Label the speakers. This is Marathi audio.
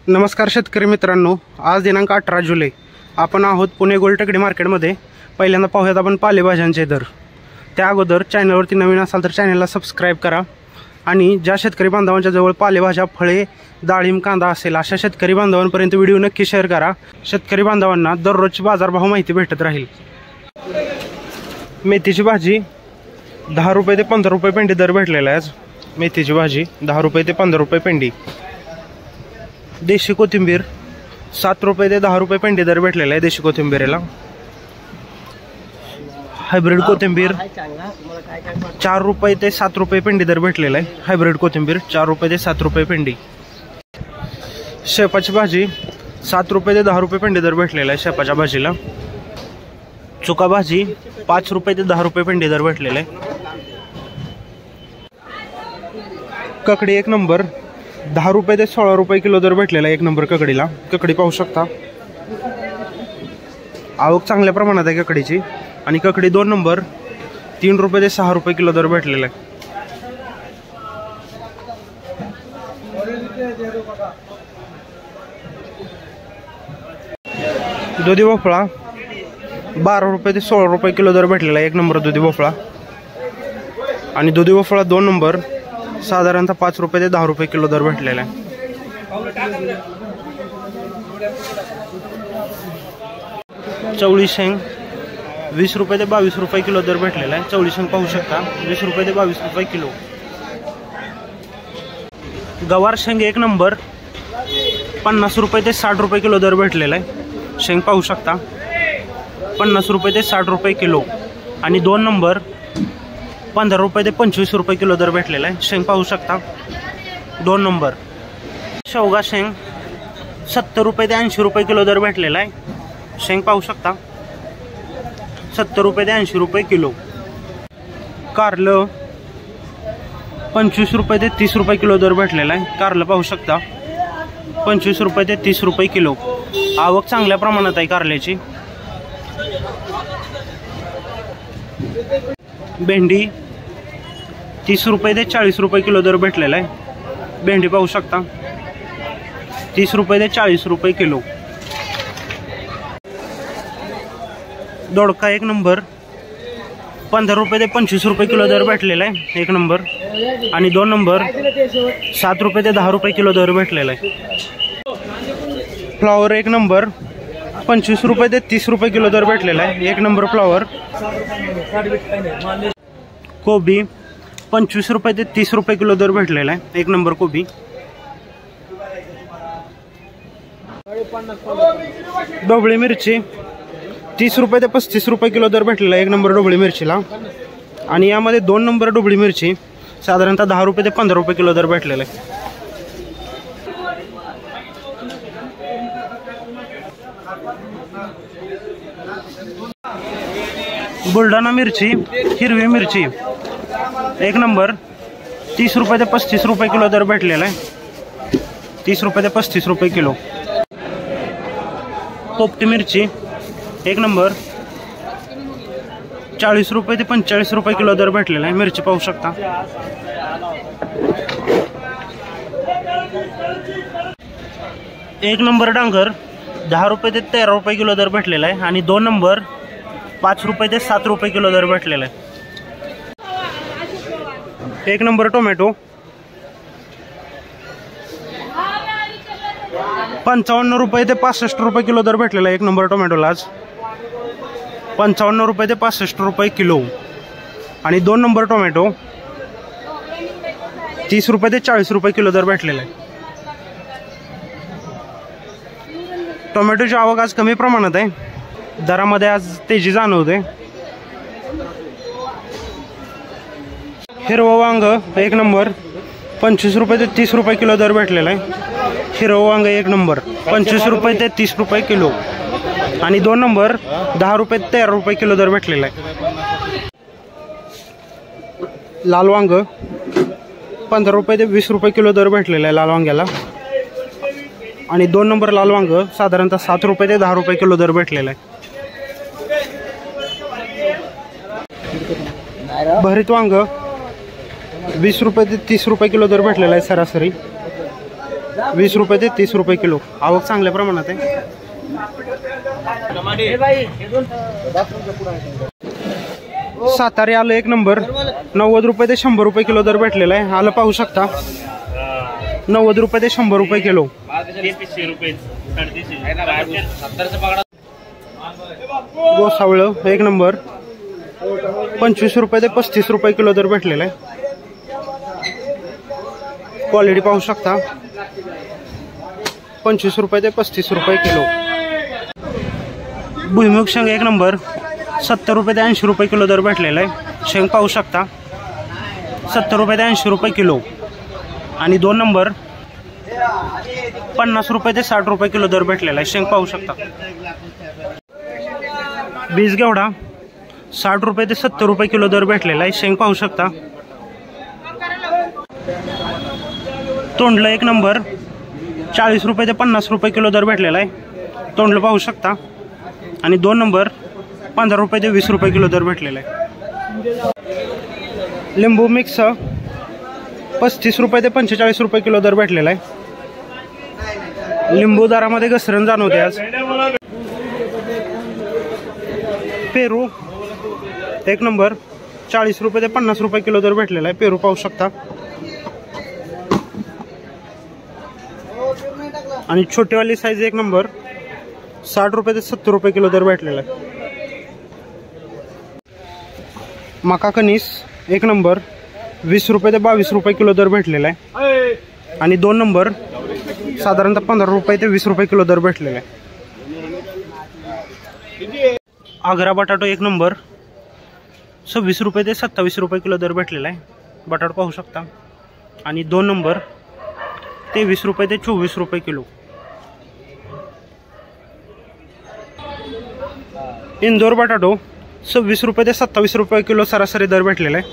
Speaker 1: नमस्कार शेतकरी मित्रांनो, आज दिनांक 18 जुलै आपण आहोत पुणे गोलटेकडी मार्केटमध्ये। पहिल्यांदा पाहूयात आपण पालेभाज्यांचे दर। त्या अगोदर चॅनलवरती नवीन असाल तर चॅनलला सबस्क्राइब करा आणि ज्या शेतकरी बांधवांच्या जवळ पालेभाज्या, फळे, डाळिंब, कांदा असेल अशा शेतकरी बांधवांपर्यंत व्हिडिओ नक्की शेअर करा। शेतकरी बांधवांना दररोजची बाजारभाव माहिती भेटत राहील। मेथीची भाजी 10 रुपये ते 15 रुपये पेंडी दर भेटलेला आहे। आज मेथीची भाजी 10 रुपये ते 15 रुपये पेंडी। देशी कोथिंबीर 7 रुपये ते 10 रुपये पेंडी दर भेटलेला आहे देशी कोथिंबीरीला। हायब्रिड कोथिंबीर 4 रुपये ते 7 रुपये पेंडी दर भेटलेला आहे। हायब्रिड कोथिंबीर 4 रुपये ते 7 रुपये पेंडी। शेपाची भाजी 7 रुपये ते 10 रुपये पेंडी दर भेटलेला आहे शेपाच्या भाजीला। चुका भाजी 5 रुपये ते 10 रुपये पेंडी दर भेटलेला आहे। ककडी एक नंबर 10 रुपये ते 16 रुपये किलो दर भेटलेला आहे एक नंबर ककडीला। ककडी पाहू शकता, आवक चांगल्या प्रमाणात आहे ककडीची। आणि ककडी 2 नंबर 3 रुपये ते 6 रुपये किलो दर भेटलेला आहे। दुधी भोपळा 12 रुपये ते 16 रुपये किलो दर भेटलेला आहे एक नंबर दुधी भोपळा। आणि दुधी भोपळा 2 नंबर साधारणतः 5 रुपये ते 10 रुपये किलो दर भेटलेला आहे। चवळी शेंग 20 रुपये ते 22 रुपये किलो दर भेटलेला आहे। चवळी शेंग पाहू शकता 20 रुपये ते 22 रुपये किलो। गवार शेंग एक नंबर 50 रुपये ते 60 रुपये किलो दर भेटलेला आहे। शेंग पाहू शकता 50 रुपये ते 60 रुपये किलो। आणि 2 नंबर 15 रुपये ते 25 रुपये किलो दर भेटलेला आहे। शेंग पाहू शकता 2 नंबर। शेवगा शेंग 70 रुपये ते 80 रुपये किलो दर भेटलेला आहे। शेंग पाहू शकता 70 रुपये ते 80 रुपये किलो। कारलं 25 रुपये ते 30 रुपये किलो दर भेटलेला आहे। कारलं पाहू शकता 25 रुपये ते 30 रुपये किलो। आवक चांगल्या प्रमाणात आहे कारल्याची। भेंडी 30 रुपये ते 40 रुपये किलो दर भेटलेला आहे। भेंडी पाहू शकता 30 रुपये ते 40 रुपये किलो। दोडका एक नंबर 15 रुपये ते 25 रुपये किलो दर भेटलेला आहे एक नंबर। आणि 2 नंबर 7 रुपये ते 10 रुपये किलो दर भेटलेला आहे। फ्लॉवर एक नंबर 25 रुपये ते 30 रुपये किलो दर भेटलेला आहे एक नंबर फ्लॉवर। कोबी 25 रुपये ते 30 रुपये किलो दर भेटलेला आहे एक नंबर कोबी। ढोबळी मिरची 30 रुपये ते 35 रुपये किलो दर भेटलेला आहे एक नंबर ढोबळी मिरचीला। आणि यामध्ये 2 नंबर ढोबळी मिरची साधारणतः 10 रुपये ते 15 रुपये किलो दर भेटलेला आहे। बुलढाणा मिरची हिरवी मिरची एक नंबर 30 रुपये ते 35 रुपये किलो दर भेटलेला आहे। 30 रुपये ते 35 रुपये किलो। पोपटी मिरची एक नंबर 40 रुपये ते 45 रुपये किलो दर भेटलेला आहे। मिरची पाहू शकता। एक नंबर डांगर 10 रुपये ते 13 रुपये किलो दर भेटलेला आहे। आणि 2 नंबर 5 रुपये ते 7 रुपये किलो दर भेटलेला आहे। एक नंबर टोमॅटो 55 रुपये ते 65 रुपये किलो दर भेटलेला आहे एक नंबर टोमॅटोला आज 55 रुपये ते 65 रुपये किलो। आणि 2 नंबर टोमॅटो 30 रुपये ते 40 रुपये किलो दर भेटलेला आहे। टोमॅटोची आवक आज कमी प्रमाणात आहे, दरामध्ये आज तेजी जाणवते। हिरवं वांग एक नंबर 25 रुपये ते 30 रुपये किलो दर भेटलेला आहे। हिरवं वांग एक नंबर 25 रुपये ते 30 रुपये किलो। आणि 2 नंबर 10 रुपये ते 13 रुपये किलो दर भेटलेला आहे। लाल वांग 15 रुपये ते 20 रुपये किलो दर भेटलेला आहे लाल वांग्याला। आणि 2 नंबर लाल वांग साधारणतः 7 रुपये ते 10 रुपये किलो दर भेटलेला आहे। भरीत वांग 20 रुपये ते 30 रुपये किलो दर भेटलेला आहे सरासरी। 20 रुपये ते 30 रुपये किलो. आवक चांगल्या प्रमाणात आहे. सातारे आलं एक नंबर. 90 रुपये ते 100 रुपये किलो दर भेटलेला आहे. आलं पाहू शकता. 90 रुपये ते 100 रुपये किलो. गोसावळं एक नंबर. 25 रुपये ते 35 रुपये किलो दर भेटलेला आहे. क्वालिटी पाहू शकता. 25 रुपये ते 35 रुपये किलो. भुईमुग शेंग एक नंबर. 70 रुपये ते 80 रुपये किलो दर भेटलेला आहे. शेंग पाहू शकता. 70 रुपये ते 80 रुपये किलो. आणि 2 नंबर 50 रुपये ते 60 रुपये किलो दर भेटलेला आहे. शेंग पाहू शकता. बीज घेवडा 60 रुपये ते 70 रुपये किलो दर भेटलेला आहे. शेंग पाहू शकता. तोंडलं एक नंबर. 40 रुपये ते 50 रुपये किलो दर भेटलेला आहे. तोंडलं पाहू शकता. आणि 2 नंबर 15 रुपये ते 20 रुपये किलो दर भेटलेला आहे. लिंबू मिक्स 35 रुपये ते 45 रुपये किलो दर भेटलेला आहे. लिंबू दरामध्ये घसरण जाणवते आज. पेरू एक नंबर. 40 रुपये ते 50 रुपये किलो दर भेटलेला आहे. पेरू पाहू शकता. आणि छोटीवाली साईज एक नंबर. 60 रुपये ते 70 रुपये किलो दर भेटलेला आहे. मका कणीस एक नंबर. 20 रुपये ते 22 रुपये किलो दर भेटलेला आहे. आणि 2 नंबर साधारणतः 15 रुपये ते 20 रुपये किलो दर भेटलेला आहे. आग्रा बटाटो एक नंबर. 26 रुपये ते 27 रुपये किलो दर भेटलेला आहे. बटाटो पाहू शकता. आणि 2 नंबर 23 रुपये ते 24 रुपये किलो. इंदोर बटाटो 26 रुपये ते 27 रुपये किलो सरासरी दर भेटलेला आहे.